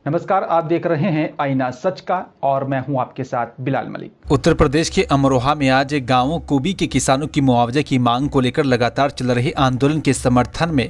नमस्कार, आप देख रहे हैं आईना सच का और मैं हूं आपके साथ बिलाल मलिक। उत्तर प्रदेश के अमरोहा में आज गांवों कुबी के किसानों की मुआवजे की मांग को लेकर लगातार चल रहे आंदोलन के समर्थन में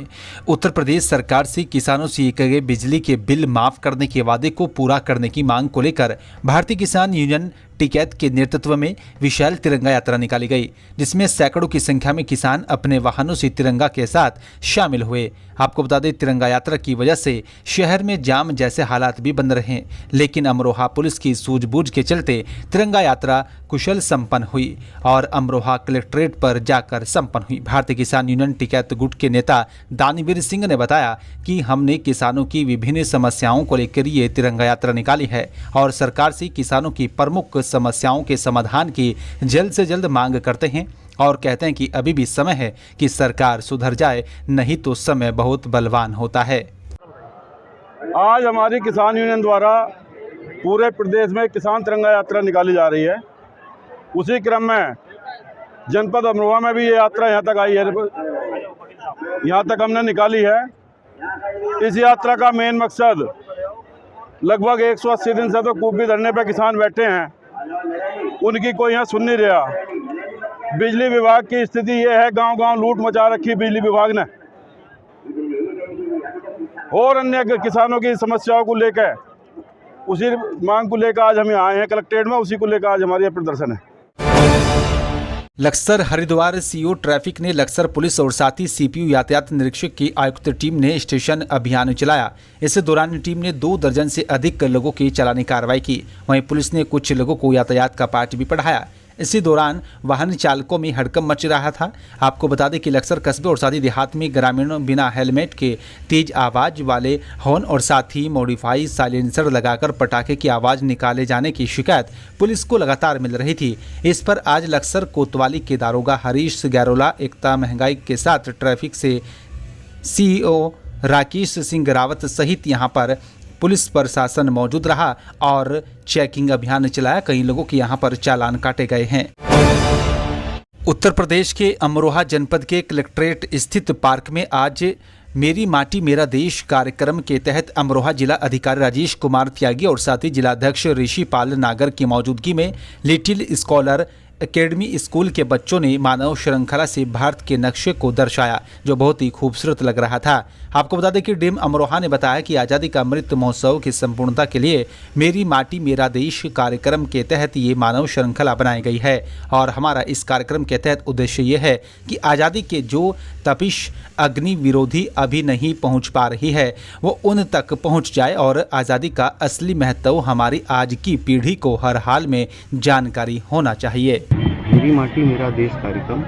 उत्तर प्रदेश सरकार से किसानों से किए गए बिजली के बिल माफ करने के वादे को पूरा करने की मांग को लेकर भारतीय किसान यूनियन टिकैत के नेतृत्व में विशाल तिरंगा यात्रा निकाली गई, जिसमें सैकड़ों की संख्या में किसान अपने वाहनों से तिरंगा के साथ शामिल हुए। आपको बता दें, तिरंगा यात्रा की वजह से शहर में जाम जैसे हालात भी बन रहे हैं, लेकिन अमरोहा पुलिस की सूझबूझ के चलते तिरंगा यात्रा कुशल संपन्न हुई और अमरोहा कलेक्ट्रेट पर जाकर संपन्न हुई। भारतीय किसान यूनियन टिकैत गुट के नेता दानवीर सिंह ने बताया कि हमने किसानों की विभिन्न समस्याओं को लेकर ये तिरंगा यात्रा निकाली है और सरकार से किसानों की प्रमुख समस्याओं के समाधान की जल्द से जल्द मांग करते हैं और कहते हैं कि अभी भी समय है कि सरकार सुधर जाए, नहीं तो समय बहुत बलवान होता है। आज हमारी किसान यूनियन द्वारा पूरे प्रदेश में किसान तिरंगा यात्रा निकाली जा रही है। उसी क्रम में जनपद अमरोहा में भी ये यात्रा यहाँ तक आई है, यहाँ तक हमने निकाली है। इस यात्रा का मेन मकसद लगभग 180 दिन से तो कुबी धरने पर किसान बैठे हैं, उनकी कोई यहाँ सुन नहीं रहा। बिजली विभाग की स्थिति ये है, गांव-गांव लूट मचा रखी बिजली विभाग ने और अन्य किसानों की समस्याओं को लेकर, उसी मांग को लेकर आज हम यहाँ आए हैं कलेक्ट्रेट में। उसी को लेकर आज हमारे प्रदर्शन है। लक्सर हरिद्वार सीओ ट्रैफिक ने लक्सर पुलिस और साथ ही सीपीयू यातायात निरीक्षक की आयुक्त टीम ने स्टेशन अभियान चलाया। इस दौरान टीम ने 2 दर्जन से अधिक लोगों की चालानी कार्रवाई की। वहीं पुलिस ने कुछ लोगों को यातायात का पाठ भी पढ़ाया। इसी दौरान वाहन चालकों में हड़कंप मच रहा था। आपको बता दें कि लक्सर कस्बे और साथ ही देहात में ग्रामीणों बिना हेलमेट के तेज आवाज़ वाले हॉर्न और साथ ही मॉडिफाई साइलेंसर लगाकर पटाखे की आवाज़ निकाले जाने की शिकायत पुलिस को लगातार मिल रही थी। इस पर आज लक्सर कोतवाली के दारोगा हरीश गैरोला एकता महंगाई के साथ ट्रैफिक से सीईओ राकेश सिंह रावत सहित यहां पर पुलिस प्रशासन मौजूद रहा और चेकिंग अभियान चलाया। कई लोगों के यहां पर चालान काटे गए हैं। उत्तर प्रदेश के अमरोहा जनपद के कलेक्ट्रेट स्थित पार्क में आज मेरी माटी मेरा देश कार्यक्रम के तहत अमरोहा जिला अधिकारी राजेश कुमार त्यागी और साथ ही जिलाध्यक्ष ऋषि पाल नागर की मौजूदगी में लिटिल स्कॉलर एकेडमी स्कूल के बच्चों ने मानव श्रृंखला से भारत के नक्शे को दर्शाया, जो बहुत ही खूबसूरत लग रहा था। आपको बता दें कि डीएम अमरोहा ने बताया कि आज़ादी का अमृत महोत्सव की संपूर्णता के लिए मेरी माटी मेरा देश कार्यक्रम के तहत ये मानव श्रृंखला बनाई गई है और हमारा इस कार्यक्रम के तहत उद्देश्य ये है कि आज़ादी के जो तपिश अग्नि विरोधी अभी नहीं पहुँच पा रही है वो उन तक पहुँच जाए और आज़ादी का असली महत्व हमारी आज की पीढ़ी को हर हाल में जानकारी होना चाहिए। मेरी माटी मेरा देश कार्यक्रम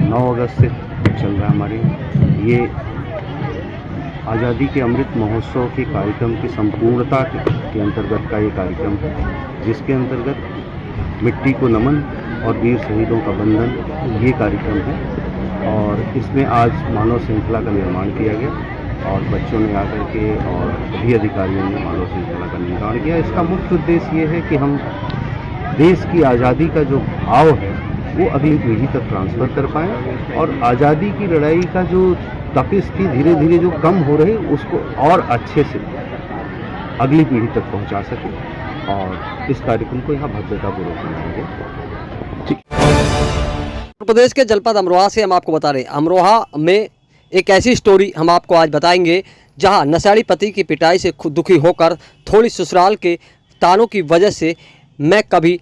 9 अगस्त से चल रहा है। हमारे ये आज़ादी के अमृत महोत्सव के कार्यक्रम की संपूर्णता के अंतर्गत का ये कार्यक्रम है, जिसके अंतर्गत मिट्टी को नमन और वीर शहीदों का बंधन ये कार्यक्रम है। और इसमें आज मानव श्रृंखला का निर्माण किया गया और बच्चों ने आकर के और सभी अधिकारियों ने मानव श्रृंखला का निर्माण किया। इसका मुख्य उद्देश्य ये है कि हम देश की आज़ादी का जो भाव है वो अगली पीढ़ी तक ट्रांसफ़र कर पाएँ और आज़ादी की लड़ाई का जो तपिश थी धीरे धीरे जो कम हो रही उसको और अच्छे से अगली पीढ़ी तक पहुंचा सके। और इस कार्यक्रम को यहाँ भव्यतापूर्वक मनाएंगे। उत्तर प्रदेश के जनपद अमरोहा से हम आपको बता रहे हैं, अमरोहा में एक ऐसी स्टोरी हम आपको आज बताएंगे जहाँ नशेड़ी पति की पिटाई से दुखी होकर थोड़ी ससुराल के तानों की वजह से मैं कभी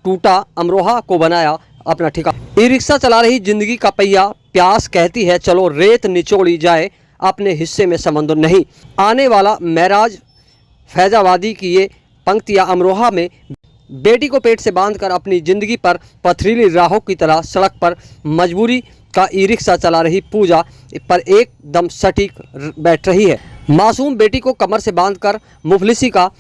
टूटा अमरोहा को बनाया अपना ठिकाना। ई रिक्शा चला रही जिंदगी का पहिया, प्यास कहती है चलो रेत निचोड़ी जाए, अपने हिस्से में समंदर नहीं। आने वाला महराज फैजाबादी की ये पंक्तियाँ अमरोहा में बेटी को पेट से बांधकर अपनी ज़िंदगी पर पथरीली राहों की तरह सड़क पर मजबूरी का ई रिक्शा चला रही पूजा पर एकदम सटीक बैठ रही है। मासूम बेटी को कमर से बांधकर मुफलिसी का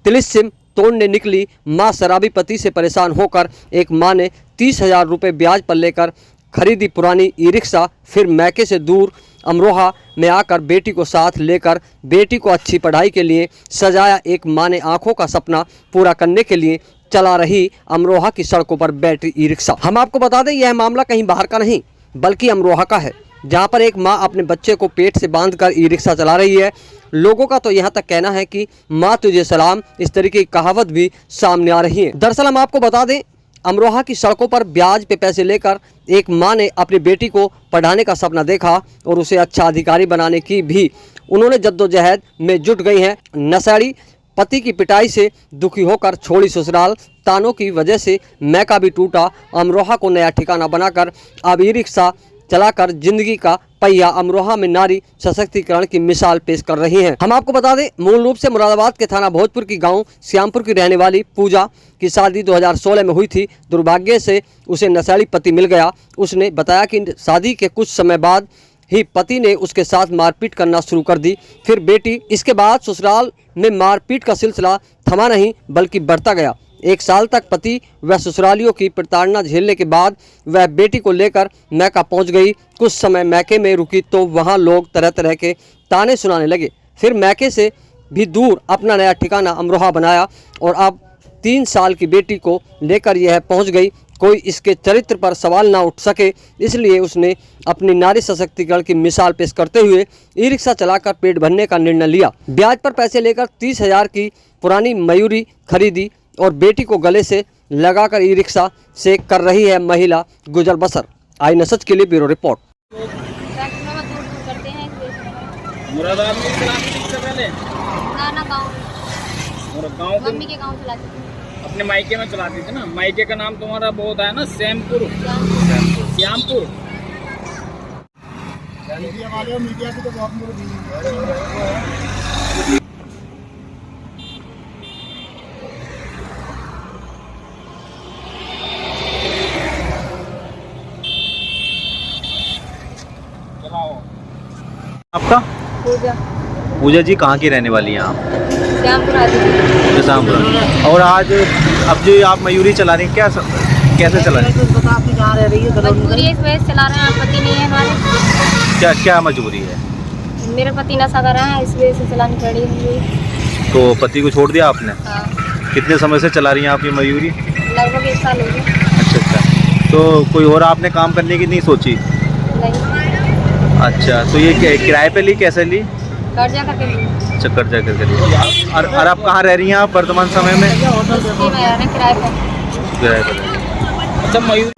तिलिस्म तोड़ने निकली मां शराबी पति से परेशान होकर एक मां ने 30,000 रुपये ब्याज पर लेकर खरीदी पुरानी ई रिक्शा। फिर मैके से दूर अमरोहा में आकर बेटी को साथ लेकर बेटी को अच्छी पढ़ाई के लिए सजाया। एक मां ने आंखों का सपना पूरा करने के लिए चला रही अमरोहा की सड़कों पर बैटरी ई रिक्शा। हम आपको बता दें यह मामला कहीं बाहर का नहीं बल्कि अमरोहा का है, जहां पर एक मां अपने बच्चे को पेट से बांधकर ई रिक्शा चला रही है। लोगों का तो यहाँ तक कहना है कि माँ तुझे सलाम, इस तरीके की कहावत भी सामने आ रही है। दरअसल हम आपको बता दें, अमरोहा की सड़कों पर ब्याज पे पैसे लेकर एक माँ ने अपनी बेटी को पढ़ाने का सपना देखा और उसे अच्छा अधिकारी बनाने की भी उन्होंने जद्दोजहद में जुट गई हैं। नशेड़ी पति की पिटाई से दुखी होकर छोड़ी ससुराल, तानों की वजह से मैका भी टूटा। अमरोहा को नया ठिकाना बनाकर अब ई रिक्शा चलाकर जिंदगी का पहिया अमरोहा में नारी सशक्तिकरण की मिसाल पेश कर रही हैं। हम आपको बता दें, मूल रूप से मुरादाबाद के थाना भोजपुर की गांव श्यामपुर की रहने वाली पूजा की शादी 2016 में हुई थी। दुर्भाग्य से उसे नशेड़ी पति मिल गया। उसने बताया कि शादी के कुछ समय बाद ही पति ने उसके साथ मारपीट करना शुरू कर दी, फिर बेटी। इसके बाद ससुराल में मारपीट का सिलसिला थमा नहीं बल्कि बढ़ता गया। 1 साल तक पति व ससुरालियों की प्रताड़ना झेलने के बाद वह बेटी को लेकर मैका पहुंच गई। कुछ समय मैके में रुकी तो वहां लोग तरह तरह के ताने सुनाने लगे। फिर मैके से भी दूर अपना नया ठिकाना अमरोहा बनाया और अब 3 साल की बेटी को लेकर यह पहुंच गई। कोई इसके चरित्र पर सवाल ना उठ सके, इसलिए उसने अपनी नारी सशक्तिकरण की मिसाल पेश करते हुए ई रिक्शा चलाकर पेट भरने का निर्णय लिया। ब्याज पर पैसे लेकर 30,000 की पुरानी मयूरी खरीदी और बेटी को गले से लगाकर ई रिक्शा से कर रही है महिला गुजर बसर। आई नसच के लिए ब्यूरो रिपोर्ट। मुरादाबाद में चलाती थी इससे पहले? ना गाँव और गाँव के मम्मी के गाँव चलाती थी। अपने मायके में चलाती थी ना? मायके का नाम तुम्हारा बहुत है ना, श्यामपुर। श्यामपुर। आपका? पूजा पूजा जी कहाँ की रहने वाली हैं आप? श्यामपुर आती थी। श्यामपुर। और आज अब जो आप मयूरी चला रही हैं, कैसे चला रही हैं? मजबूरी है, इस वजह से चला रहे हैं। पति नहीं है हमारे। क्या मजबूरी है? मेरे पति नशा कर रहे हैं, इस वजह से चलानी पड़ी है। तो पति को छोड़ दिया आपने? हाँ। कितने समय से चला रही हैं आप ये मयूरी? लगभग 1 साल हो गया। अच्छा। तो कोई और आपने काम करने की नहीं सोची? नहीं। अच्छा, तो ये किराए पे ली, कैसे ली? कर्जा करके ली। अच्छा, कर्जा करके ली। और आप कहाँ रह रही हैं आप वर्तमान समय में? किराए पर। किराए पे। अच्छा, मयूर।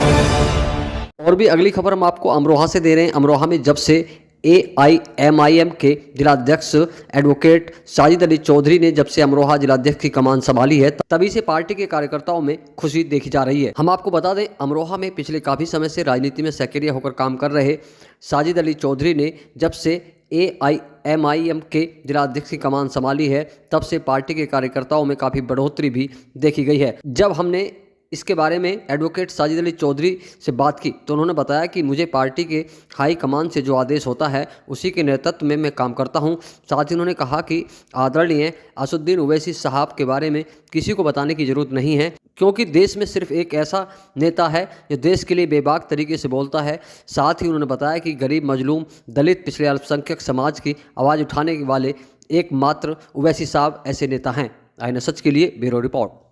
और भी अगली खबर हम आपको अमरोहा से दे रहे हैं। अमरोहा में जब से AIMIM के जिलाध्यक्ष एडवोकेट साजिद अली चौधरी ने जब से अमरोहा जिलाध्यक्ष की कमान संभाली है, तभी से पार्टी के कार्यकर्ताओं में खुशी देखी जा रही है। हम आपको बता दें, अमरोहा में पिछले काफ़ी समय से राजनीति में सक्रिय होकर काम कर रहे साजिद अली चौधरी ने जब से AIMIM के जिलाध्यक्ष की कमान संभाली है, तब से पार्टी के कार्यकर्ताओं में काफ़ी बढ़ोतरी भी देखी गई है। जब हमने इसके बारे में एडवोकेट साजिद अली चौधरी से बात की तो उन्होंने बताया कि मुझे पार्टी के हाई कमान से जो आदेश होता है उसी के नेतृत्व में मैं काम करता हूं। साथ ही उन्होंने कहा कि आदरणीय असदुद्दीन ओवैसी साहब के बारे में किसी को बताने की ज़रूरत नहीं है, क्योंकि देश में सिर्फ एक ऐसा नेता है जो देश के लिए बेबाक तरीके से बोलता है। साथ ही उन्होंने बताया कि गरीब, मजलूम, दलित, पिछड़े अल्पसंख्यक समाज की आवाज़ उठाने वाले एकमात्र ओवैसी साहब ऐसे नेता हैं। आई न सच के लिए ब्यूरो रिपोर्ट।